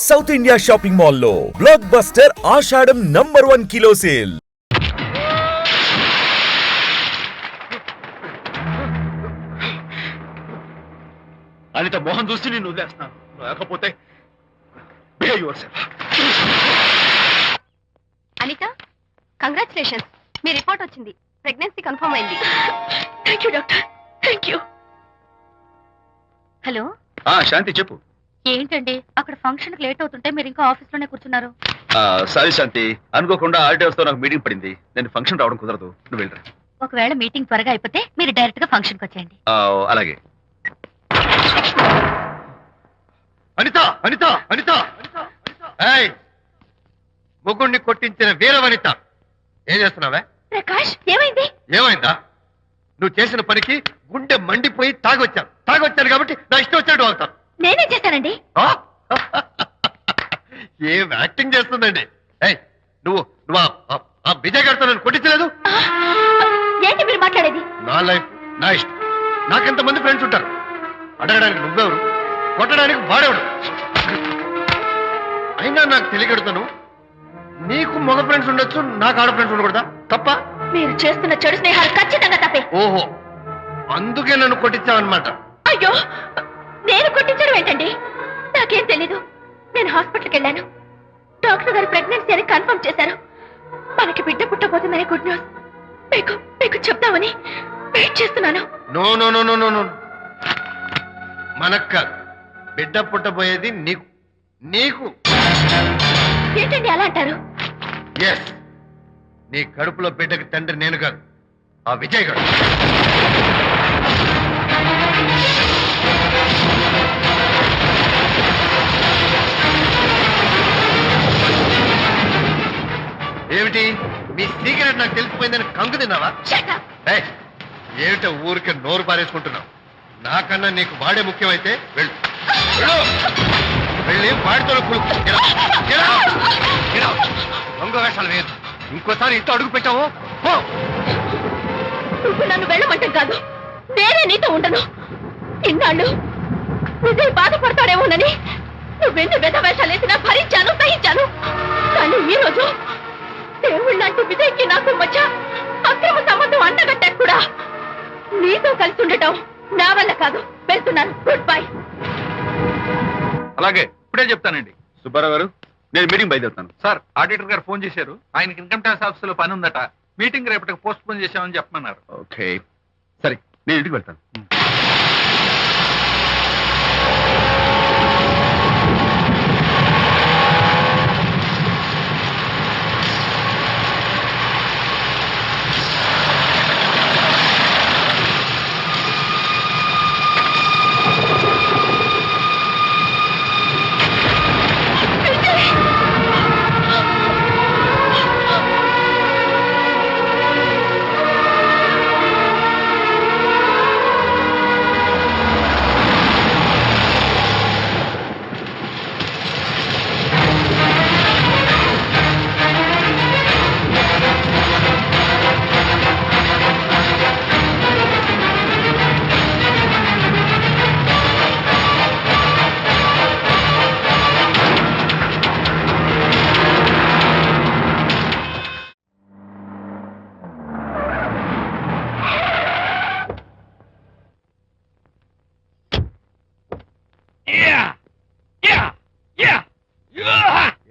South India shopping mall లో blockbuster Ashadham number 1 kilo sale. Anitha Mohan చూసి నేను వదిలేస్తున్నాను, లేకపోతే behave yourself. అనిత, కంగ్రాచులేషన్స్, మీ రిపోర్ట్ వచ్చింది. ప్రెగ్నెన్సీ కన్ఫర్మ్ అయింది. Thank you doctor, thank you. Hello, Shanthi చెప్పు. ఏంటండి అక్కడ ఫంక్షన్ లేట్ అవుతుంటే మీరు ఇంకా ఆఫీస్ లోనే కూర్చున్నారు? సారీ శాంతి, అనుకోకుండా ఆర్టీఎస్ తో నాకు మీటింగ్ పడింది. నేను ఫంక్షన్ రావడం కుదరదు, నువ్వు వెళ్ళరా. ఒకవేళ మీటింగ్ త్వరగా అయిపోతే మీరు డైరెక్ట్ గా ఫంక్షన్ కి వచ్చేయండి. అలాగే. అనిత అనిత అనిత, ముగ్గుడిని కొట్టించిన వీర వనిత, ఏం చేస్తున్నావే? ప్రకాష్, ఏమైంది? ఏమైందా? నువ్వు చేసిన పనికి గుండె మండిపోయి తాగొచ్చాను కాబట్టి నా ఇష్టం వచ్చాడు అవుతాను. నేనే చేశానండి. ఏం యాక్టింగ్ చేస్తుందండి. నువ్వు నువ్వు ఆ విజయ్ గారితో నన్ను కొట్టించలేదు. ఏంటి మీరు మాట్లాడేది? నా లైఫ్ నా ఇష్టం. నాకెంతమంది ఫ్రెండ్స్ ఉంటారు. అడగడానికి నువ్వెవరు, కొట్టడానికి వాడేవాడు. అయినా నాకు తెలియగడుతాను, నీకు మగ ఫ్రెండ్స్ ఉండొచ్చు, నాకు ఆడ ఫ్రెండ్స్ ఉండకూడదా? తప్ప? మీరు చేస్తున్న చెడు స్నేహాలు ఖచ్చితంగా తప్పే. ఓహో, అందుకే నన్ను కొట్టించావన్నమాట. అయ్యో, నేను కొట్టించడం ఏంటండి? నాకేం తెలీదు. నేను హాస్పిటల్కి వెళ్ళాను. డాక్టర్ గారు ప్రెగ్నెన్సీ అని కన్ఫర్మ్ చేశారు. మనకి బిడ్డ పుట్టబోతుందనే గుడ్ న్యూస్ మీకు చెప్తామని వెయిట్ చేస్తున్నాను. No no no no no no, మనక్క బిడ్డ పుట్టబోయేది నీకు. నీకు ఏంటండి అలా అంటారు? ఎస్, నీ కడుపులో బిడ్డకి తండ్రి నేను కాదు, ఆ విజయ్ గారు. ఏమిటి మీ సీక్రెట్ నాకు తెలిసిపోయిందని కంగు తిన్నావా? ఏమిటో ఊరికే నోరు పారేసుకుంటున్నావు? నాకన్నా నీకు వాడే ముఖ్యమైతే వెళ్ళు, వెళ్ళి వాడితో దొంగ వేషాలు వేయదు. ఇంకోసారి ఇంట్లో అడుగు పెట్టావు, నువ్వు నన్ను వెళ్ళమంటే కాదు, నేనే నీతో ఉండను. ఇన్నాళ్ళు విజయ్ బాధపడతాడేమోనని నువ్వెన్ని వేషాలు వేసినా భరించాను, సహించాను. కానీ ఈ రోజు దేవుళ్ళంటి విజయ్కి నాకు మధ్య అక్రమ సంబంధం అంటగట్టా కూడా నీతో కలిసి ఉండటం నా వల్ల కాదు. వెళ్తున్నాను, గుడ్ బై. అలాగే, ఇప్పుడే చెప్తానండి. సుబ్బారావు గారు, నేను మీటింగ్ బయలుదేరుతాను. సార్, ఆడిటర్ గారు ఫోన్ చేశారు. ఆయనకి ఇన్కమ్ ట్యాక్స్ ఆఫీస్ లో పని ఉందట. మీటింగ్ రేపటికి పోస్ట్ పోన్ చేశామని చెప్పమన్నారు. ఓకే, సరే, నేను ఇంటికి వెళ్తాను.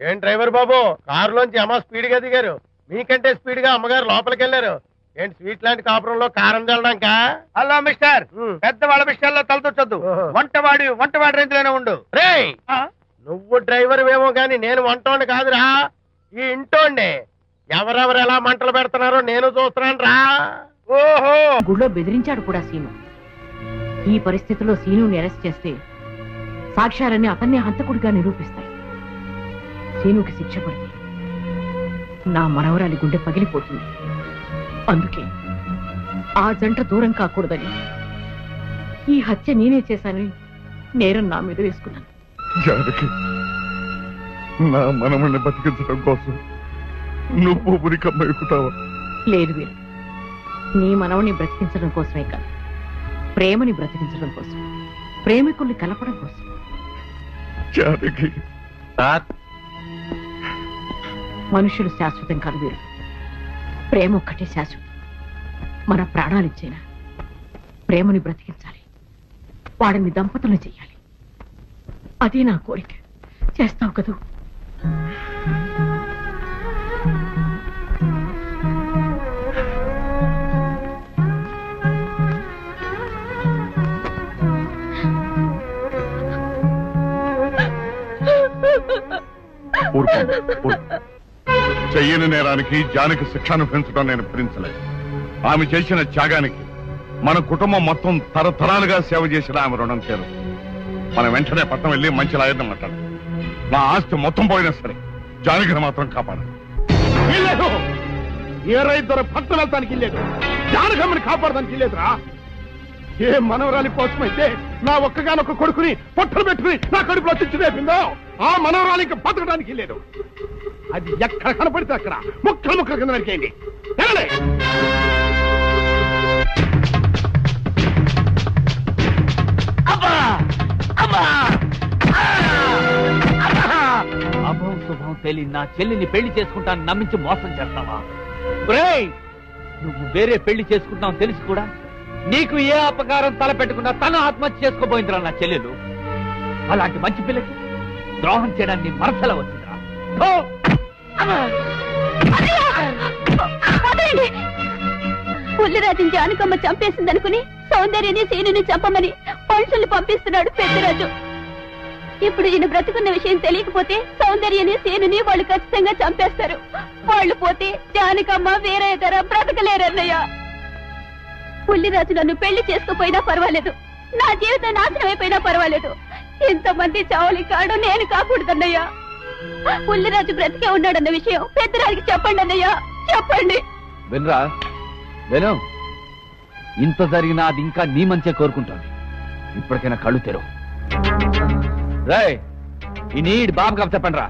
ఏం డ్రైవర్ బాబు, కారులోంచి అమ్మ స్పీడ్ గా దిగారు. మీకంటే స్పీడ్ గా అమ్మగారు లోపలికి వెళ్ళారు. ఏంటి స్వీట్ లాంటి కాపురంలో కారం చల్లడాక? హలో మిస్టర్, పెద్దవాళ్ళ విషయాల్లో తలదొచ్చొద్దు. వంటవాడి రేంజ్ లోనే ఉండు. రే, నువ్వు డ్రైవర్ ఏమో గాని నేను వంటోండి కాదురా, ఈ ఇంటోండి. ఎవరెవరు ఎలా మంటలు పెడుతున్నారో నేను చూస్తున్నాను రా. ఓహో, గుళ్ళో బెదిరించాడు కూడా సీను. ఈ పరిస్థితిలో సీనుని అరెస్ట్ చేస్తే సాక్ష్యాలన్నీ అతన్ని హంతకుడిగా నిరూపిస్తాయి. సీనుకి శిక్ష పడితే నా మనవరాలి గుండె పగిలిపోతుంది. అందుకే ఆ జంట దూరం కాకూడదని ఈ హత్య నేనే చేశానని నేరం నా మీద వేసుకున్నాను. జానకి, నా మనముని బతికించడం కోసం నువ్వు ఉరికమ్మ ఎక్కుతావా? లేదు వీరు, నీ మనవని బ్రతికించడం కోసమే కాదు, ప్రేమని బ్రతికించడం కోసం, ప్రేమికుల్ని కలపడం కోసం. జానకి, సార్, మనుషులు శాశ్వతం కాదు వీరు. ప్రేమ ఒక్కటే శాశ్వతం. మన ప్రాణాలు ఇచ్చేనా ప్రేమని బ్రతికించాలి, వాడిని దంపతులు చెయ్యాలి. అదే నా కోరిక. చేస్తావు కదూ? చెయ్యని నేరానికి జానకి శిక్ష అనుభవించడం నేను భరించలేదు. ఆమె చేసిన త్యాగానికి మన కుటుంబం మొత్తం తరతరాలుగా సేవ చేసిన ఆమె రుణం చేరు. మనం వెంటనే పట్టణం వెళ్ళి మంచి లాయర్ని మాట్లాడు. నా ఆస్తి మొత్తం పోయినా సరే జానకిని మాత్రం కాపాడాలి. ఏ రైతు పట్టణం వెళ్తానికి లేదు, జానకమ్మని కాపాడడానికి లేదురా. ఏ మనవరాలి కోసమైతే నా ఒక్కగానొక్క కొడుకుని పొట్టలు పెట్టుకుని నా కడుపులో చిచ్చు రేపిందో ఆ మనవరాలి ఇంకా బతకడానికి లేదు. అది ఎక్కడ కనపడితే అక్కడ ముక్కలు ముక్కల కింద నరికేయండి. అభం శుభం తెలియని నా చెల్లిని పెళ్లి చేసుకుంటాను నమ్మించి మోసం చేస్తావా? నువ్వు వేరే పెళ్లి చేసుకుంటావు తెలిసి కూడా నీకు ఏ అపకారం తలపెట్టకుండా తను ఆత్మహత్య చేసుకోబోయిందిరా నా చెల్లెలు. అలాంటి మంచి పిల్లకి ద్రోహం చేయడానికి మనసులో వచ్చిందిరా. పుల్లిరాజుని జానకమ్మ చంపేసిందనుకుని సౌందర్యని సీనుని చంపమని మనుషుల్ని పంపిస్తున్నాడు పెద్దరాజు. ఇప్పుడు ఈయన బ్రతుకున్న విషయం తెలియకపోతే సౌందర్యని సీనుని వాళ్ళు ఖచ్చితంగా చంపేస్తారు. వాళ్ళు పోతే జానకమ్మ వేరే ధర బ్రతకలేరన్నయ్య. పుల్లిరాజు నన్ను పెళ్లి చేసుకోపోయినా పర్వాలేదు, నా జీవితం నాశనం అయిపోయినా పర్వాలేదు. ఇంతమంది చావలి కాడు నేను కాకూడదన్నయ్యా. పుల్లిరాజు బ్రతికే ఉన్నాడన్న విషయం పెద్దరాజుకి చెప్పండి అన్నయ్యా, చెప్పండి. వినరా విను, ఇంత జరిగినా అది ఇంకా నీ మంచే కోరుకుంటుంది. ఇప్పటికైనా కళ్ళు తెరవు. రాయ్ ఈ నీడ్ బాబు కప్ చెప్పండి రా.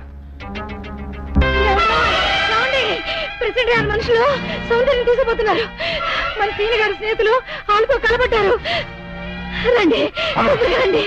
ప్రెసిడెంట్ గారి మనుషులు సౌందర్యం తీసుకుపోతున్నారు. మన సీని గారి స్నేహితులు వాళ్ళతో కలబడ్డారు. రండి రండి.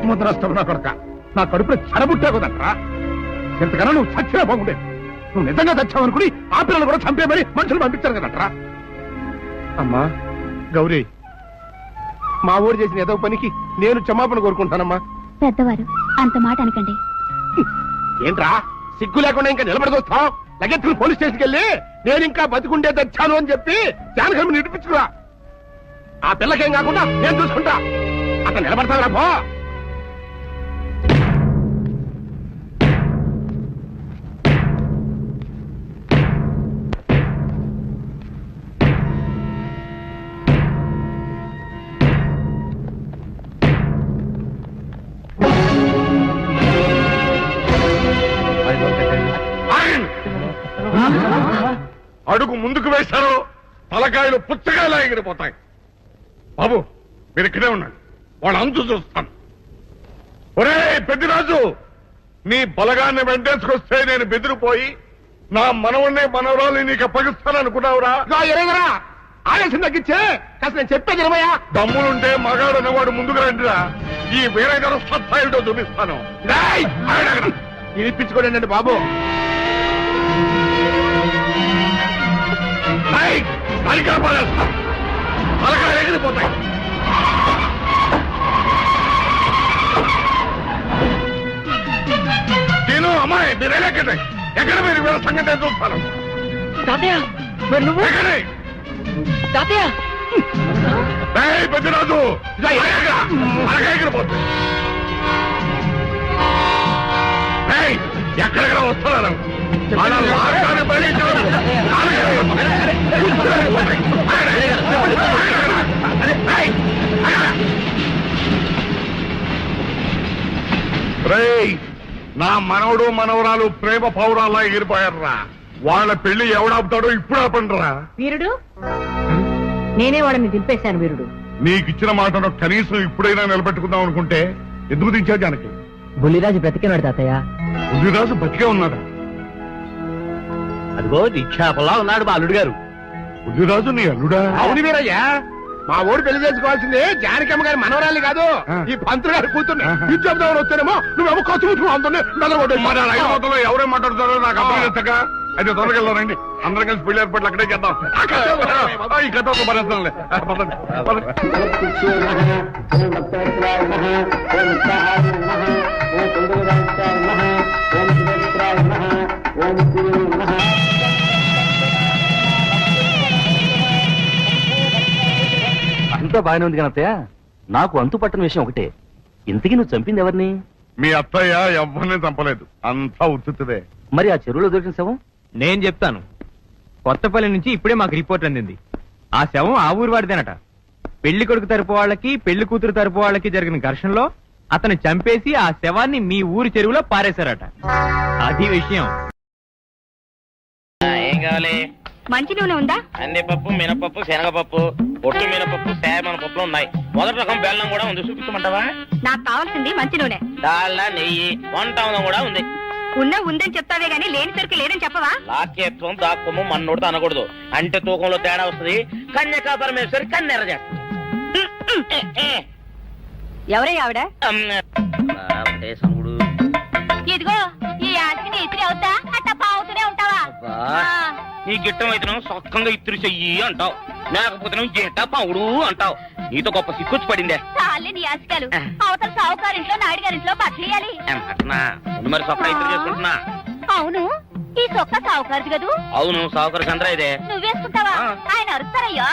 ముద్రస్తావు నా కొడక, నా కడుపులో చెడబుట్టే కదట్రా. ఇంతకన్నా నువ్వు చచ్చినా బాగుండేది. నువ్వు నిజంగా చచ్చావనుకుని ఆ పిల్లలు కూడా చంపేమని మనుషులు పంపించారు కదట్రా. అమ్మా గౌరీ, మా ఊరు చేసిన ఏదో పనికి నేను క్షమాపణ కోరుకుంటానమ్మా. పెద్దవారు అంత మాట అనకండి. ఏంట్రా సిగ్గు లేకుండా ఇంకా నిలబడదొస్తావు? లగెత్తులు పోలీస్ స్టేషన్కి వెళ్ళి నేను ఇంకా బతికుండే తెచ్చాను అని చెప్పి జానకమ్మ నిరూపించుకురా. ఆ పిల్లకేం కాకుండా నేను చూసుకుంటా. అతను నిలబడతావురా పో. ఆగండి. అడుగు ముందుకు వేశారు తలకాయలు పుచ్చకాయలా ఎగిరిపోతాయి. బాబు మీరు ఇక్కడే ఉండండి, వాళ్ళ అంతు చూస్తాను. ఒరే పెద్దిరాజు, నీ బలగాన్ని వెంటేసుకొస్తే నేను బెదిరిపోయి నా మనవన్నే మనవరాలు నీకు అప్పగిస్తాననుకున్నావురా? ఆవేశం తగ్గించే కాస్త నేను చెప్పేది ఇరవయా. దమ్ములుంటే మగాడు అనేవాడు ముందుకు రండిరా, ఈ వేరే సత్తాయిటో చూపిస్తాను. ఇప్పించుకోండి బాబు. తలకాయ ఎగిరిపోతాయి. నేను అమ్మాయి మీరు ఎక్కడే ఎక్కడ మీరు వీళ్ళ సంగతి చూస్తాను. తాతయ్య మరి నువ్వు ఎక్కడే తాతయ్య పెద్దరాజు తలకాయ ఎగిరిపోతుంది. ఎక్కడెక్కడ వస్తున్నారు నా మనవడు మనవరాలు ప్రేమ పౌరాల్లా ఎగిరిపోయారా. వాళ్ళ పెళ్లి ఎవడాపుతాడో ఇప్పుడు ఆపండిరా. వీరుడు నేనే వాడిని దింపేశాను. వీరుడు నీకిచ్చిన మాటను కనీసం ఇప్పుడైనా నిలబెట్టుకుందాం అనుకుంటే ఎందుకు దించావు జానకి? బుల్లిరాజు బ్రతికినాడు తాతయ్య. బుద్ధిరాజు బతికే ఉన్నాడా? అదిగో నిక్షేపంలా ఉన్నాడు మా అల్లుడు గారు. బుద్ధిరాజు నీ అల్లుడా? అవును వీరయ్యా, మా ఓడి పెళ్లి చేసుకోవాల్సింది జానకమ్మ గారి మనవరాలి కాదు, ఈ పంతులు గారి కూతుర్ని. విద్యార్థి వస్తేనేమో నువ్వేమో ఖర్చు ముట్టుకుని అందులో మొత్తంలో ఎవరే మాట్లాడుతారో నాకు అర్థం చేస్తాక అయితే తొందరకెళ్ళారండి. అందరం కలిసి పెళ్లి ఏర్పాట్లు అక్కడే చేద్దాం. ఈ కథ భరేస్తాంలే. అంతా బాగానే ఉంది కనత్తయ్య, నాకు అంతు పట్టని విషయం ఒకటే. ఇంతకీ నువ్వు చంపింది ఎవరిని? మీ అత్తయ్య ఎవరిని చంపలేదు, అంతా ఉత్తుదే. మరి ఆ చెరువులో దొరికిన శవం? నేను చెప్తాను. కొత్తపల్లి నుంచి ఇప్పుడే మాకు రిపోర్ట్ అందింది. ఆ శవం ఆ ఊరు వాడిదేనట. పెళ్లి కొడుకు తరపు వాళ్ళకి పెళ్లి కూతురు తరపు వాళ్ళకి జరిగిన ఘర్షణలో అతను చంపేసి ఆ శవాన్ని మీ ఊరి చెరువులో పారేశారట. అది విషయం. ఏం కావాలి? మంచి నూనె ఉందా? కందిపప్పు, మినపప్పు, శనగపప్పు, పొట్టు మినపప్పు, సేమన పప్పులు ఉన్నాయి. మొదటి రకం బెల్లం కూడా ఉంది, చూపించమంటావా? నాకు కావాల్సింది మంచి నూనె. డాల్డా, నెయ్యి, వంట కూడా ఉంది. ఉందని చెప్తావే గానీ లేని సరికి లేదని చెప్పవా? లాక్యత్వం దాక్కుము మన్నోడు అనకూడదు, అంటే తూకంలో తేడా వస్తుంది. కన్యకా పరమేశ్వరి కన్నెర చేస్తుంది. ఎవరే ఆవిడ? సముడు ఇదిగో ఈ ఆటకి నీ ఇత్రి అవుతా అట్ట పావుతూనే ఉంటావా? నీ గిట్టం అయితే సొక్కంగా ఇత్తురు చెయ్యి అంటావు, లేకపోతే గిట్ట పావుడు అంటావు. నీతో గొప్ప సిక్కొచ్చి పడిందే. చాలే నీ ఆశకాలు. అవతల సావుకారింట్లో నాయుడు గారింట్లో బట్టలేయాలి. మరి సొక్క ఇత్తురు చేసుకుంటున్నా. అవును, ఈ సొక్క సావుకారిది కదూ? అవును, సావుకారు చంద్ర ఇదే. నువ్వేసుకుంటావా? ఆయన అరుస్తారయ్యా.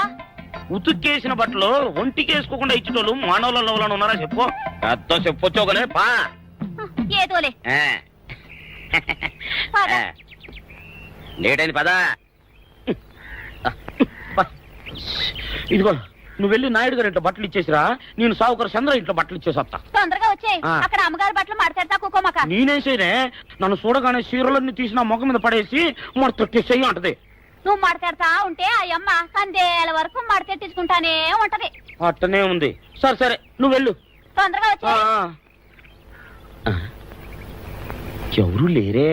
ఉతుక్కేసిన బట్టలు ఒంటికేసుకోకుండా ఇచ్చేటోళ్ళు మానవులలో ఉన్నారా చెప్పు? పెద్ద చెప్పొచ్చోగలే పా. ఏదోలే లేటైంది పదా. ఇదిగో నువ్వు వెళ్ళి నాయుడు గారి ఇంట్లో బట్టలు ఇచ్చేసిరా, నేను సావుకారు చంద్ర ఇంట్లో బట్టలు ఇచ్చేసి వస్తా. తొందరగా వచ్చే. అక్కడ అమ్మగారి బట్టలు మాడతారు కుకోమక. నేనేం చేయనే, నన్ను చూడగానే చీరలన్నీ తీసి నా ముఖం మీద పడేసి మడతెట్టేసేయి అంటది. నువ్వు మడతెడతా ఉంటే ఆ అమ్మ సందేల వరకు మడతెట్టించుకుంటానే ఉంటది. అట్టనే ఉంది. సరే సరే నువ్వు వెళ్ళు. తొందరగా వచ్చే. ఎవరు లేరే,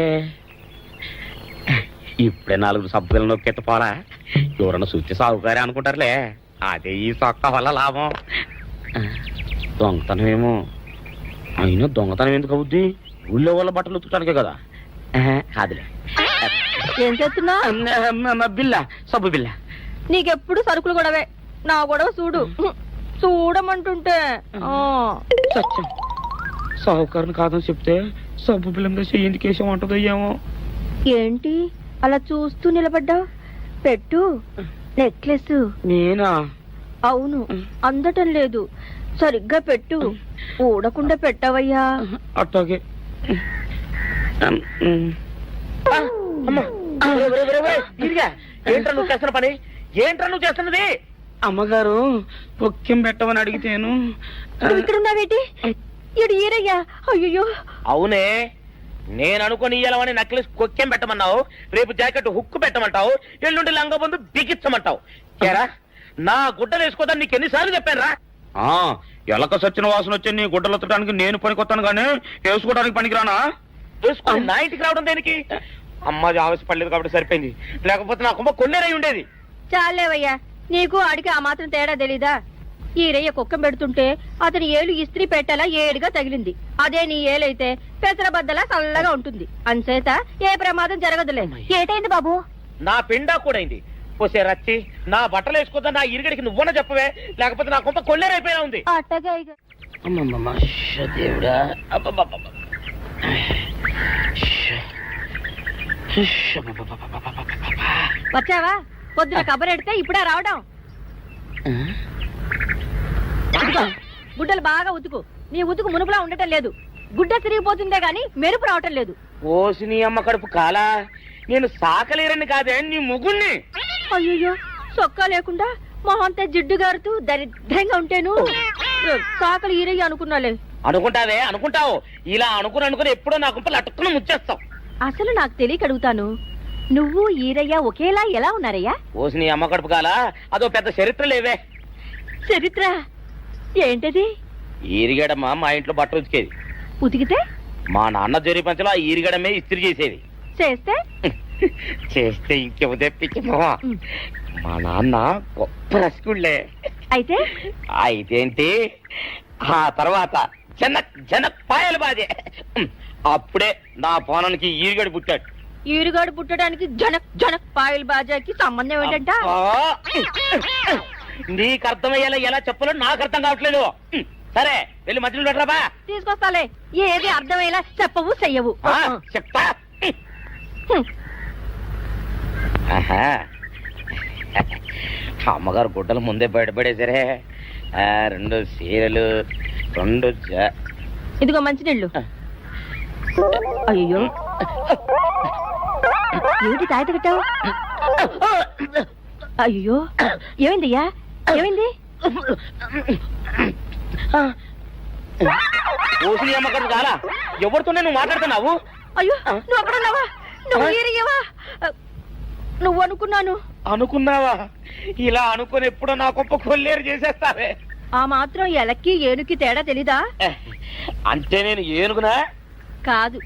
ఇప్పుడే 4 సబ్బులు నొక్కెట్ట పోరా. ఎవరన్నా చూస్తే సాగుకారే అనుకుంటారులే. అదే ఈ సొక్క వల్ల లాభం. దొంగతనం ఏమో, అయినా దొంగతనం ఎందుకు అవుద్ది? ఊళ్ళో వాళ్ళ బట్టలు ఉతుకడానికే కదా. అదిలే. ఏం చేస్తున్నా? బిల్ల, సబ్బు బిల్ల. నీకెప్పుడు సరుకులు గొడవే. నా గొడవ చూడు. చూడమంటుంటే సత్యం, సాహుకారుని కాదని చెప్తే సబ్బు బిల్లంగా ఎందుకేసం ఉంటుందో ఏమో. ఏంటి అలా చూస్తూ నిలబడ్డావు? పెట్టు. నెక్లెస్. నేనా? అవును, అందటం లేదు. సరిగ్గా పెట్టు. ఊడకుండా పెట్టవయ్యా. అట్టాగే. ఏంట్రా నువ్వు చేస్తున్న పని? ఏంట్రా నువ్వు చేస్తున్నది? అమ్మగారు పొక్కెం పెట్టమని అడిగితేను. ఇక్కడున్నావేటి? ఇడు ఈరయ్యా. అయ్యో. అవునే, నేను అనుకుని ఇయ్యాలని నెక్లెస్ కొక్కెం పెట్టమన్నావు, రేపు జాకెట్ హుక్కు పెట్టమంటావు, ఎల్లుండి లంగబందు బిగించమంటావు. కేరా నా గుడ్డలు వేసుకోదని నీకు ఎన్నిసార్లు చెప్పాను రా. ఎలక సచ్చిన వాసన వచ్చి నీ గుడ్డలు ఎత్తడానికి నేను పనికొత్తాను కానీ వేసుకోవడానికి పనికిరానా? వేసుకుని నా ఇంటికి రావడం దేనికి? అమ్మాది ఆవేశపడలేదు కాబట్టి సరిపోయింది, లేకపోతే నా కుమ్మ కొన్నేరై ఉండేది. చాలేవయ్యా, నీకు ఆడికి ఆ మాత్రం తేడా తెలీదా? ఈ రయ్య కుక్కం పెడుతుంటే అతని ఏలు ఇస్త్రీ పెట్టేలా ఏడుగా తగిలింది. అదే నీ ఏలైతే పెసరబద్దలా చల్లగా ఉంటుంది. అంచేత ఏ ప్రమాదం జరగదులే. ఏటైంది బాబు? నా పిండా కూడా అయింది. పోసే రచ్చి నా బట్టలు వేసుకోద్దా, నా ఇరుగడికి నువ్వున చెప్పవే, లేకపోతే నా కొంత కొల్లేరైపోయినా ఉంది. దేవుడా, వచ్చావా? పొద్దున కబరెడితే ఇప్పుడా రావడం? గుడ్డలు బాగా ఉతుకు. నీ ఉతుకు మునుపులా ఉండటం లేదు. గుడ్డ తిరిగిపోతుందే గాని మెరుపు రావటం లేదు. ఓసి నీ అమ్మ కడుపు కాలా, నేను సాకలేరని కాదే నీ ముగుణ్ణి. అయ్యో, సొక్కా లేకుండా మొహంతా జిడ్డు గారుతూ దరిద్రంగా ఉంటేను సాకలు ఈరయ్య అనుకున్నాలే. అనుకుంటావే, అనుకుంటావు. ఇలా అనుకుని ఎప్పుడో నా గుంపలు అటుక్కుని ముచ్చేస్తావు. అసలు నాకు తెలియక అడుగుతాను, నువ్వు ఈరయ్య ఒకేలా ఎలా ఉన్నారయ్యా? ఓసి నీ అమ్మ కడుపు కాలా, అదో పెద్ద చరిత్ర లేవే. చరిత్ర ఏంటది? ఈరిగడమ్మ మా ఇంట్లో బట్టలు ఉతికేది. ఉతికితే మా నాన్న జరి పంచలో ఆ ఈరిగడమే ఇస్త్రీ చేసేది. చేస్తే చేస్తే ఇంకెవ తెప్పించమా? మా నాన్న గొప్ప రసికుళ్ళే. అయితే అయితేంటి, ఆ తర్వాత జనక్ పాయలు బాధే. అప్పుడే నా పోనానికి ఈరిగడు పుట్టాడు. ఈరుగాడు పుట్టడానికి జనక్ పాయల్ బాజాకి సంబంధం ఏంటంట? నీకు అర్థమయ్యేలా ఎలా చెప్పాలో నాకు అర్థం కావట్లేదు. సరే వెళ్ళి మధ్యలో పెట్టరాబా. తీసుకొస్తాలే. ఏది అర్థమయ్యేలా చెప్పవు చెయ్యవు. చెప్తా. అమ్మగారు గుడ్డలు ముందే బయటపడేసరే. 2 చీరలు, 2 ఇదిగో మంచినీళ్ళు. అయ్యో, ఏమిటి తాయిత కట్టావు? అయ్యో, ఏమైందయ్యా? ఏమైంది? ఓసిని అమ్మగారు కాలా, ఎవరితోనే నువ్వు మాట్లాడుతున్నావు? అయ్యో, నువ్వు అక్కడున్నావా? నువ్వు ఏరియవా? నువ్వు అనుకున్నావా? ఇలా అనుకుని ఎప్పుడో నా గొప్ప కొల్లేరు చేసేస్తావే. ఆ మాత్రం ఎలక్కి ఏనుకి తేడా తెలీదా? అంటే నేను ఏనుగునా? కాదు,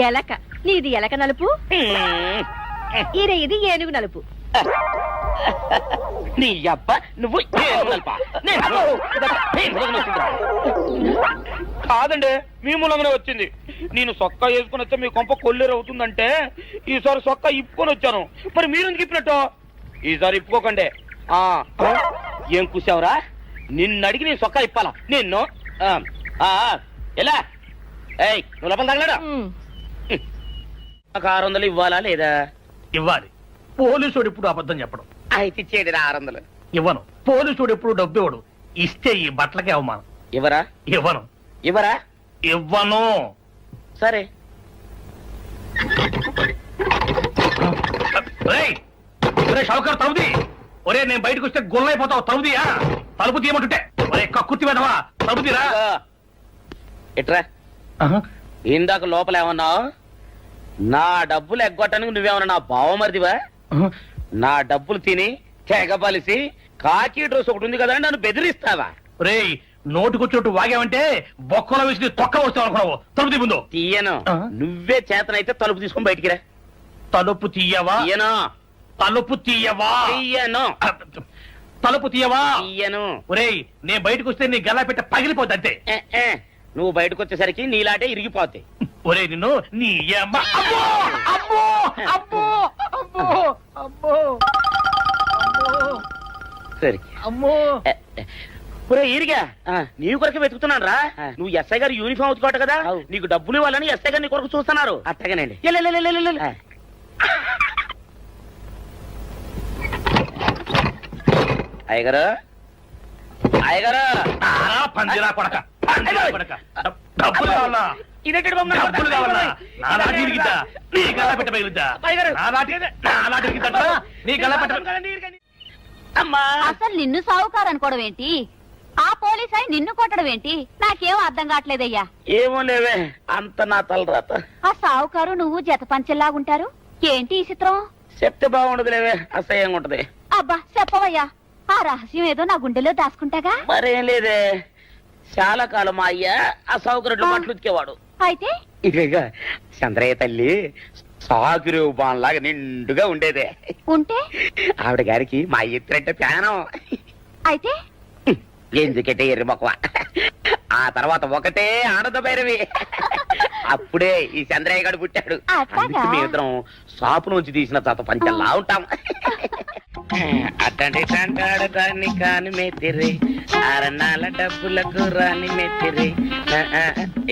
ఎలక. నీది ఎలక నలుపు, ఇది ఏనుగు నలుపు. నీ అబ్బ నువ్వు కాదండి, మీ మూలంగానే వచ్చింది. నేను సొక్కా వేసుకుని వచ్చా మీ కొంప కొల్లేరు అవుతుందంటే ఈసారి సొక్కా ఇప్పుకొని వచ్చాను. మరి మీరు ఎందుకు ఇప్పినట్టు? ఈసారి ఇప్పుకోకండి. ఏం కూసావురా? నిన్ను అడిగి నేను సొక్కా ఇప్పాలా? నిన్ను ఎలా? ఏయ్, నువ్వు లోపల తగలడా? నాకు 600 ఇవ్వాలా లేదా? ఇవ్వాలి. పోలీసుడు ఇప్పుడు అబద్ధం చెప్పడం. అయితే ఇచ్చేయండి 600. ఇవ్వను. పోలీసుడు ఎప్పుడు డబ్బు ఇవ్వడు. ఇస్తే ఈ బట్టలకే అవమానం. ఇవ్వరా? ఇవ్వను. ఇవ్వరా? ఇవ్వను. సరే. షౌకర్ తలుపుది. ఒరే, నేను బయటకు వస్తే గొల్లైపోతావు. తలుపుదియా? తలుపు తీయమంటుంటే ఒరే కక్కుర్తి వెదవా, తలుపు తీరా. ఎట్రా? ఇందాక లోపల ఏమన్నావు? నా డబ్బులు ఎగ్గొట్టడానికి నువ్వేమన్నా నా బావమరిదివా? నా డబ్బులు తిని తెగబలిసి కాకి డ్రెస్ ఒకటి ఉంది కదా అని నన్ను బెదిరిస్తావా? రే, నోటుకొచ్చినట్టు వాగావంటే బొక్కలో వేసి తొక్క వస్తావు అనుకున్నావు. తలుపు తీ ముందు. తీయను. నువ్వే చేతనైతే తలుపు తీసుకుని బయటికి రా. తలుపు తీయవా? తీయను. తలుపు తీయవా? తీయను. తలుపు తీయవా? తీయను. ఒరేయ్, నేను బయటకు వస్తే నీ గల్లా పెట్ట పగిలిపోద్ది అంతే. నువ్వు బయటకు వచ్చేసరికి నీలాటే ఇరిగిపోతాయి. ఒరే, నిన్ను నీ అమ్మ. అబ్బో అబ్బో అబ్బో అబ్బో అబ్బో సరే అమ్మో. ఒరే ఈరిగా, నీ కొరకు వెతుకుతున్నాను రా. నువ్వు ఎస్ఐ గారు యూనిఫామ్ అవుతుకోట కదా, నీకు డబ్బులు ఇవ్వాలని ఎస్ఐ గారు నీ కొరకు చూస్తున్నారు. అట్టగానండి. అయ్యగారు, అయ్యగారు, పందిరా కొడక, డబ్బులు కావాలా? డబ్బులు కావాలా? నా లాటి ఇరిగిద్దా? నీ గల్లా పెట్ట పగిలిద్దా? నా లాటి ఇరిగిద్దా? నీ గల్లా పెట్ట. అసలు నిన్ను సావుకారు అనుకోవడం ఏంటి? ఆ పోలీస్ అయి నిన్ను కొట్టడం ఏంటి? నాకేం అర్థం కావట్లేదయ్యా. ఏమో లేవే, అంత నా తలరాత. ఆ సావుకారు నువ్వు జత పంచెల్లాగుంటారు ఏంటి ఈ చిత్రం? చెప్తే బాగుండదు లేవే, అసహ్యంగా ఉంటది. అబ్బా చెప్పవయ్యా, ఆ రహస్యం ఏదో నా గుండెలో దాచుకుంటాగా. మరేం లేదే, చాలా కాలం మా అయ్య ఆ సౌకర్యం బట్టలు ఉతికేవాడు. అయితే ఇక చంద్రయ్య తల్లి సాగురు బాన్లాగా నిండుగా ఉండేదే. ఉంటే ఆవిడ గారికి మా ఎత్తురంటే ప్యానం. అయితే ఎందుకంటే ఎర్రి మొక్కవ. ఆ తర్వాత ఒకటే ఆనంద భైరవి. అప్పుడే ఈ చంద్రయ్య గారు పుట్టాడు. అందుకే మేమిద్దరం షాపు నుంచి తీసిన చత పంచల్లా ఉంటాం. అట్టండి తంటాడు దాన్ని కాని మెత్తిరి, అరణాల డబ్బులకు రాని మెత్తిరి.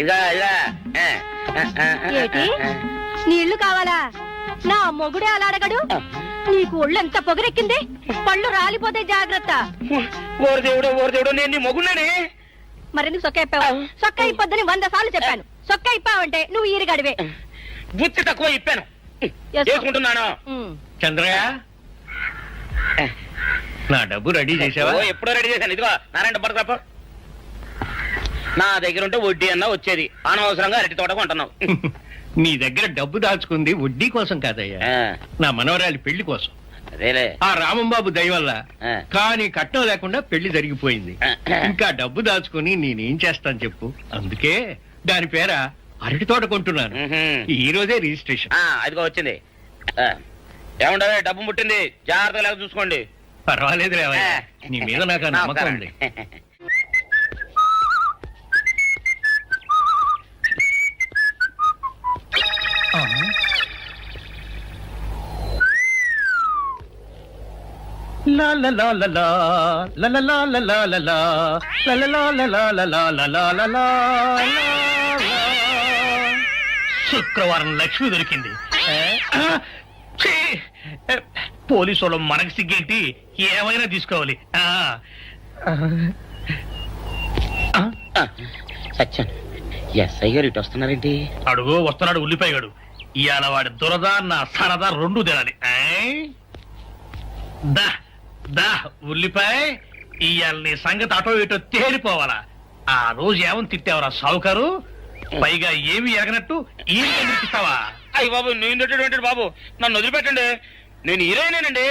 ఇదా ఇదా నీళ్లు కావాలా? నా మొగుడే అలా అడగడు. నీకు ఒళ్ళు ఎంత పొగరెక్కింది, పళ్ళు రాలిపోతే జాగ్రత్త. ఓరు దేవుడు నేను నీ మొగున్నానే. మరెందుకు సొక్క ఇప్పావు? సొక్క ఇప్పొద్దని 100 సార్లు చెప్పాను. సొక్క ఇప్పావంటే నువ్వు ఈరిగడివే. బుద్ధి తక్కువ ఇప్పాను, చేసుకుంటున్నాను. చంద్రయ్య, నా డబ్బు రెడీ చేసావా? ఎప్పుడో రెడీ చేశాను. ఇదిగో నారాయణ డబ్బు తప్ప నా దగ్గర ఉంటే వడ్డీ అన్నా వచ్చేది. అనవసరంగా అరటి తోట కొంటున్నావు. నీ దగ్గర డబ్బు దాచుకుంది వడ్డీ కోసం కాదయ్యా, నా మనవరాలి పెళ్లి కోసం. ఆ రామంబాబు దయ వల్ల కానీ కట్నం లేకుండా పెళ్లి జరిగిపోయింది. ఇంకా డబ్బు దాచుకుని నేనేం చేస్తాను చెప్పు. అందుకే దాని పేర అరటి తోట కొంటున్నాను. ఈ రోజే రిజిస్ట్రేషన్. అదిగో వచ్చింది. ఏముండవే, డబ్బు ముట్టింది, జాగ్రత్తగా చూసుకోండి. పర్వాలేదు లేవయ్యా, నీ మీద నాకు నమ్మకం ఉంది. శుక్రవారం లక్ష్మి దొరికింది. పోలీసు వాళ్ళు మనకు సిగ్గేంటి, ఏమైనా తీసుకోవాలి. సత్యం, ఎస్ఐ గారు ఇటు వస్తున్నారేంటి? అడుగు వస్తున్నాడు ఉల్లిపాయగాడు. ఇవాళ వాడి దురద నా సరదా రెండు తినాలి. దా దా ఉల్లిపాయ, ఇవాళ నీ సంగతి అటో ఇటో తేలిపోవాలా. ఆ రోజు ఏమని తిట్టావరా సావుకారు? పైగా ఏమి ఎరగనట్టు ఈ ఇస్తావా? అయ్యి బాబు, నేను తిట్టేటువంటి బాబు, నన్ను వదిలిపెట్టండి. నేను హీరోయినేనండి.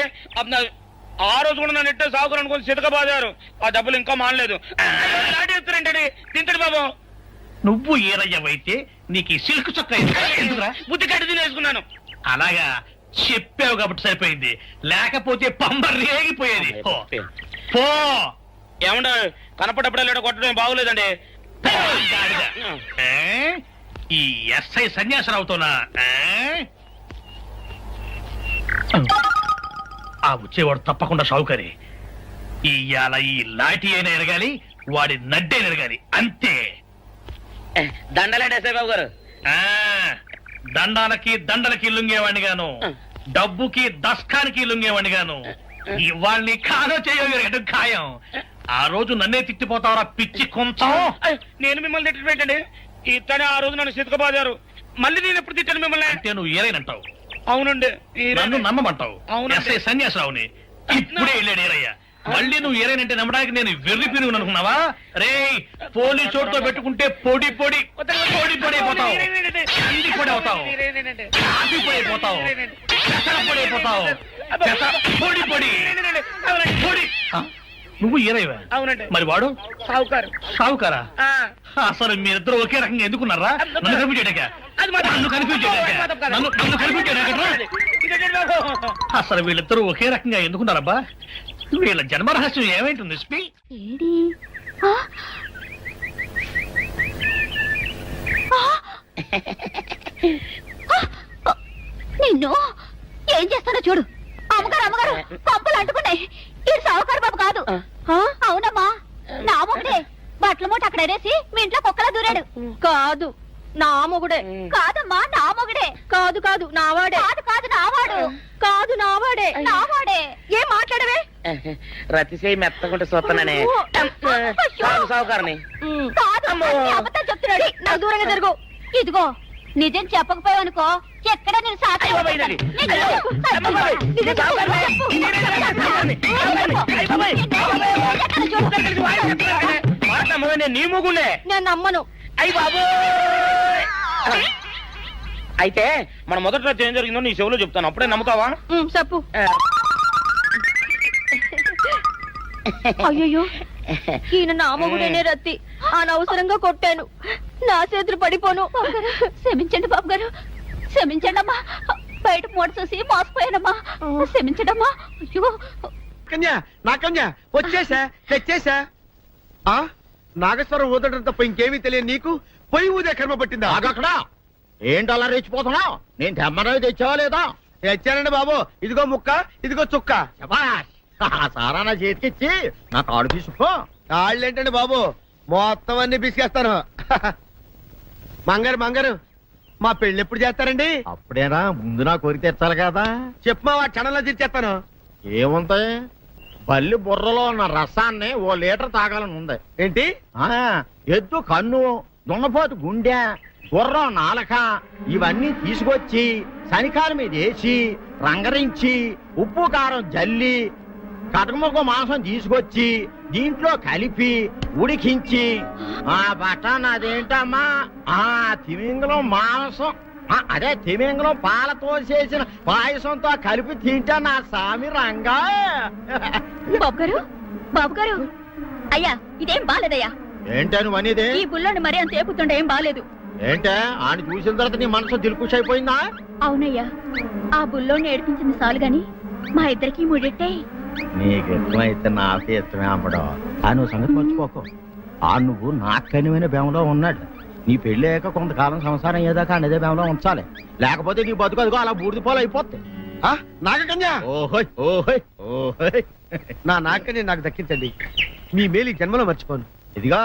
ఆ రోజు కూడా నన్ను ఇట్టే సాగుకుని అనుకుని చితక బాదారు. ఆ డబ్బులు ఇంకా మానలేదు. ఎత్తురేంటండి, తింటాడు బాబు. నువ్వు ఏరయ్యవైతే నీకు ఈ సిల్క్ చొక్క ఎందుకురా? బుద్ధి కట్టి తినేసుకున్నాను. అలాగా చెప్పావు కాబట్టి సరిపోయింది, లేకపోతే పంబ రేగిపోయేది. పో. ఏమండ కనపడప్పుడే కొట్టడం బాగోలేదండి. ఈ ఎస్ఐ సన్యాసరావుతోనా? ఆ వచ్చేవాడు తప్పకుండా షౌకరి. ఇవాళ ఈ లాఠీ అయినా ఎరగాలి, వాడి నడ్డే ఎరగాలి, అంతే. దండలేండి ఎస్ఐ బాబు గారు. దండాలకి దండలకి లొంగేవాడిని గాను, డబ్బుకి దస్కానికి లొంగేవాడిని గాను. ఇవాళ్ళని కాదో చేయడం ఖాయం. ఆ రోజు నన్నే తిట్టిపోతావరా పిచ్చి కొంచెం. నేను మిమ్మల్ని తిట్టి పెట్టండి. ఇతనే ఆ రోజు నన్ను చితకబాదారు. మళ్ళీ నేను ఎప్పుడు తిట్టాను మిమ్మల్ని? అంటే నువ్వు ఏరైనంటావు. అవునండి, నన్ను నమ్మమంటావు. ఎస్ఐ సన్యాసరావుని ఇప్పుడే వెళ్ళాడు ఏరయ్య. మళ్ళీ నువ్వు ఏరైనంటే నమ్మడానికి నేను వెర్రి పిరుగు అనుకున్నావా? రే, పోలీసు చోటుతో పెట్టుకుంటే పొడి పొడి పొడి పొడి అయిపోతావు, కంది పొడి అవుతావు, కాఫీ పొడి అయిపోతావు, పెసర పొడి అయిపోతావు, పొడి పొడి పొడి. నువ్వు ఏరైవా? అవునండి. మరి వాడు సావుకారు. సావుకారా? అసలు మీరిద్దరు ఒకే రకంగా ఎందుకున్నారా? నన్ను కనిపించాక అసలు వీళ్ళిద్దరూ ఒకే రకంగా ఎందుకున్నారబ్బా? వీళ్ళ జన్మరహస్యం ఏమైంటుంది స్పీ? నిన్ను ఏం చేస్తాడో చూడు. అమ్మగారు అమ్మగారు, పంపులు అంటుకున్నాయి. ఇది సావుకారు బాబు కాదు. అవునమ్మా, నా మొగుడే. బట్టల మూట అక్కడ వేసి మీ ఇంట్లో కుక్కలా దూరాడు. కాదు, నా మొగుడే. కాదమ్మా, నా మొగుడే. కాదు కాదు, నావాడే. కాదు కాదు, నావాడు. కాదు, నావాడే. నావాడే. ఏం మాట్లాడవే? రతిసేయి మెత్తకుంటే చూస్తున్నానే సావుకారని. కాదు, అబద్ధం చెప్తున్నాడు. నాకు దూరంగా జరుగు. ఇదిగో, నిజం చెప్పకపోయావనుకో ఎక్కడ నేను సాక్షి నీ ముగులే నేను నమ్మను. అయ్యి బాబు. అయితే మన మొదటి రోజు ఏం జరిగిందో నీ చెవులో చెప్తాను, అప్పుడే నమ్ముతావా? చెప్పు. అయ్యో ఈయన నామగుడేనే రత్తి, అనవసరంగా కొట్టాను, నా చేతులు పడిపోను. క్షమించండి బాబు గారు, క్షమించండి అమ్మా. బయట మూట చూసి మోసపోయానమ్మా, క్షమించడమ్మా. అయ్యో కన్యా, నా కన్యా వచ్చేసా, తెచ్చేసా. నాగేశ్వరం ఊదడం తప్ప ఇంకేమీ తెలియదు నీకు. పొయ్యి ఊదే కర్మ పట్టిందా? అక్కడ ఏంటి అలా రెచ్చిపోతున్నావు? నేను తెమ్మనవి తెచ్చావా లేదా? తెచ్చానండి బాబు. ఇదిగో ముక్క, ఇదిగో చుక్క. సారా నా చేతికిచ్చి నా కాడు తీసుకో. కాళ్ళేంటండి బాబు, మొత్తం అన్ని బిసికేస్తాను. మంగారు మంగారు, మా పెళ్లి ఎప్పుడు చేస్తారండి? అప్పుడేనా, ముందు నా కోరిక తెచ్చాలి కదా. చెప్పు మా క్షణంలో తీర్చేస్తాను. ఏముంటాయి, బల్లి బుర్రలో ఉన్న రసాన్ని ఓ లీటర్ తాగాలని ఉంది. ఏంటి? ఎద్దు కన్ను, దున్నపోతు గుండె, గుర్రం నాలక ఇవన్నీ తీసుకొచ్చి శనికాల మీద వేసి రంగరించి ఉప్పు కారం జల్లి కటకముక్క మాంసం తీసుకొచ్చి దీంట్లో కలిపి ఉడికించి ఆ బటన్ అదేంటమ్మా, తిమింగలం మాంసం, అదే తిమింగలం పాలతో చేసిన పాయసంతో కలిపి తింటా నా సామి రంగా. బాబు గారు, అయ్యా ఇదేం బాలేదయ్యా. ఏంటని వనిదే? ఈ బుల్లోని మరీ అంత ఏపుతుండే ఏం బాలేదు. ఏంటే ఆయన చూసిన తర్వాత నీ మనసు దిల్కుష్ అయిపోయిందా? అవునయ్యా, ఆ బుల్లోని ఏడిపించింది చాలు గాని మా ఇద్దరికి ముడిట్టే. నీకు ఇష్టమైతే నాకు ఇష్టమే అమ్మడం. ఆ నువ్వు సంగతి మర్చిపోకు. ఆ నువ్వు నాకు కనివైన బేమలో ఉన్నాడు. నీ పెళ్లి అయ్యాక కొంతకాలం సంసారం ఏదాకా అనేదే బేమలో ఉంచాలి, లేకపోతే నీ బతుకు అదిగో అలా బూడిదిపోలు అయిపోతాయి. నాగకన్యా, ఓహోయ్ ఓహోయ్ ఓహోయ్, నా నాగకన్య నాకు దక్కించండి. మీ మేలు ఈ జన్మలో మర్చిపోను. ఇదిగా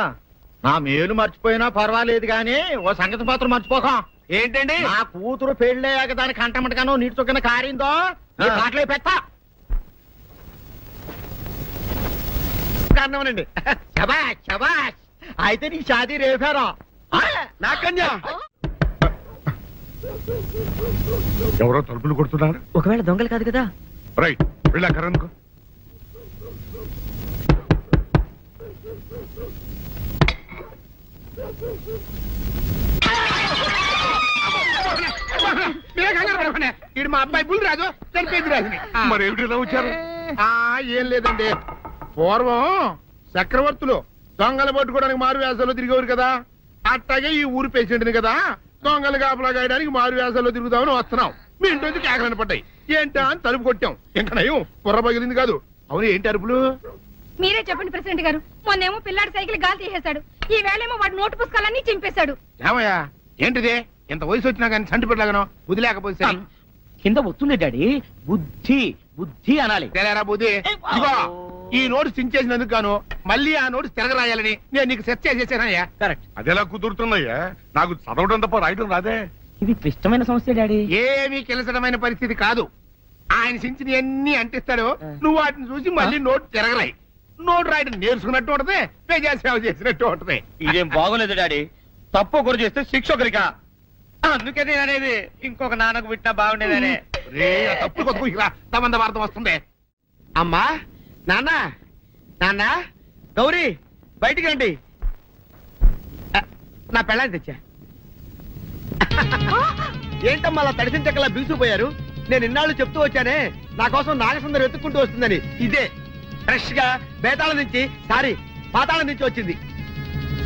నా మేలు మర్చిపోయినా పర్వాలేదు గాని ఓ సంగతి మాత్రం మర్చిపోకం. ఏంటండి? నా కూతురు పెళ్ళయ్యాక దానికి కంటమటగానో నీటి చొక్కన కారిందో నీ కాట్లే పెట్టా. కారణమనండి. శబాష్ శబాష్, అయితే నీ షాదీ రేపారా? నాకన్యా, ఎవరో తలుపులు కొడుతున్నారు. ఒకవేళ దొంగలు కాదు కదా? రైట్, వెళ్ళాకరనుకో. ఇడు మా అబ్బాయి బుల్ రాజు, చనిపోయింది రాజుని. మరి ఏమిటి ఇలా వచ్చారు? ఏం లేదండి, పూర్వం చక్రవర్తులు దొంగలు పట్టుకోవడానికి మారు వేసాల్లో తిరిగేవారు కదా, అట్టాగే ఈ ఊరు పేషెంట్ని కదా దొంగలు కాపలా గాయడానికి మారు వేసాల్లో తిరుగుదామని వస్తున్నాం. మీ ఇంటి కేకలని పడ్డాయి. ఏంటా అని తలుపు కొట్టాం. ఇంకా నయం బుర్ర పగిలింది కాదు. అవును, ఏంటి అరుపులు? మీరే చెప్పండి ప్రెసిడెంట్ గారు. మొన్నేమో పిల్లాడి సైకిల్ గాలి తీసేశాడు, ఈ వేళేమో వాడి నోటు పుస్తకాలన్నీ చింపేశాడు. ఏమయ్యా ఏంటిదే, ఇంత వయసు వచ్చినా కానీ సంటి పెట్టలాగనో బుద్ధి లేకపోతే కింద వస్తుంది డాడీ, బుద్ధి బుద్ధి అనాలి. తెలియరా బుద్ధి? ఇదిగో ఈ నోట్స్ చించేసినందుకు గాను మళ్ళీ ఆ నోట్స్ తిరగరాయాలని నేను నీకు సెట్ చేసేసానయ్యా. కరెక్ట్. అదెలా కుదురుతున్నాయ్యా? నాకు చదవడం తప్ప రాయడం రాదే. ఇది క్లిష్టమైన సమస్య డాడీ. ఏమీ కిలసడమైన పరిస్థితి కాదు. ఆయన చించిన అన్ని అంటిస్తాడు, నువ్వు వాటిని చూసి మళ్ళీ నోట్ తిరగరాయి. నోట్ రాయడం నేర్చుకున్నట్టు ఉంటది, ప్రజాసేవ చేసినట్టు ఉంటది. ఇదేం బాగోలేదు డాడీ. తప్పు ఒకరు చేస్తే శిక్ష ఒకరికా? అందుకని అనేది ఇంకొక నాన్నకు పుట్టినా బాగుండేదనే. తప్పు కొద్దు సంబంధ వార్తం వస్తుంది. అమ్మా, నాన్న, నాన్న, గౌరీ బయటికి రండి. నా పెళ్ళాన్ని తెచ్చా. ఏంటమ్మా అలా తడిసిన చెక్కలా బిగుసిపోయారు? నేను ఇన్నాళ్ళు చెప్తూ వచ్చానే నా కోసం నాగసుందరం వెతుక్కుంటూ వస్తుందని. ఇదే ఫ్రెష్ గా బేతాళం నుంచి పాతాళం నుంచి వచ్చింది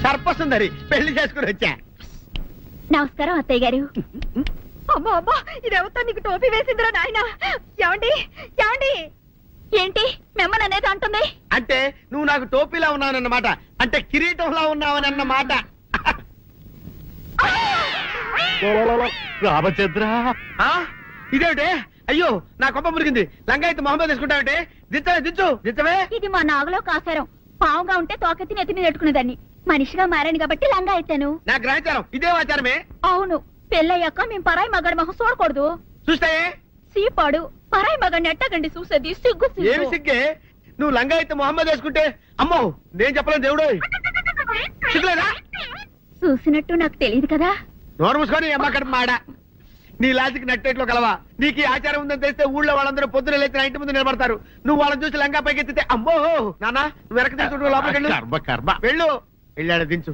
సర్పసుందరి. పెళ్లి చేసుకుని వచ్చా. నమస్కారం అత్తయ్య గారు. అమ్మా అమ్మా, ఇదెవతో నీకు టోపీ వేసిందిరా నాయన. ఏమండి ఏమండి, ఏంటి మిమ్మల్ని అనేది అంటుంది? అంటే నువ్వు నాకు టోపీలా ఉన్నావన్నమాట, అంటే కిరీటంలా ఉన్నావని అన్నమాట. రామచంద్ర, ఇదేమిటే? అయ్యో, నా కొప్ప మురిగింది. లంగా అయితే మొహమ్మద్ తీసుకుంటావంటే? దించవే, దించవే. ఇది మా నాగలో కాసారం. పావుగా ఉంటే తోకెత్తి నెత్తి మీద పెట్టుకునేదాన్ని. మనిషిగా మారాను కాబట్టి లంగా అయితాను. నా గ్రహచారం ఇదే ఆచారమే. అవును, పెళ్ళయ్యాక మేము పరాయి మగాడి మొహం చూడకూడదు. చూస్తాయే సీపాడు పరాయి మగాడిని ఎట్టగండి చూసేది. సిగ్గు ఏమి సిగ్గే? నువ్వు లంగా అయితే మొహమ్మద్ వేసుకుంటే అమ్మో నేను చెప్పలేను దేవుడు. సిగ్గులేదా? చూసినట్టు నాకు తెలియదు కదా. నోరు మూసుకొని అమ్మ కడుపు మాడ. నీ లాజిక్ నట్టేట్లో కలవా? నీకు ఈ ఆచారం ఉందని తెలిస్తే ఊళ్ళో వాళ్ళందరూ పొద్దున లేచి నా ఇంటి ముందు నిలబడతారు. నువ్వు వాళ్ళని చూసి లంగా పైకి ఎత్తితే అమ్మో నాన్న నువ్వు వెనక తీసుకుంటూ లోపలికి వెళ్ళు. వెళ్ళు. వెళ్ళాడు దించు.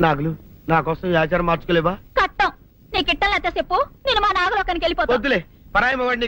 నాగులు నా కోసం ఈ ఆచారం మార్చుకోలేవా? కట్టం నీకు ఇట్టలేతే చెప్పు నేను మా నాగలోకానికి వెళ్ళిపోతా. వద్దులే, పరాయి మగవాడిని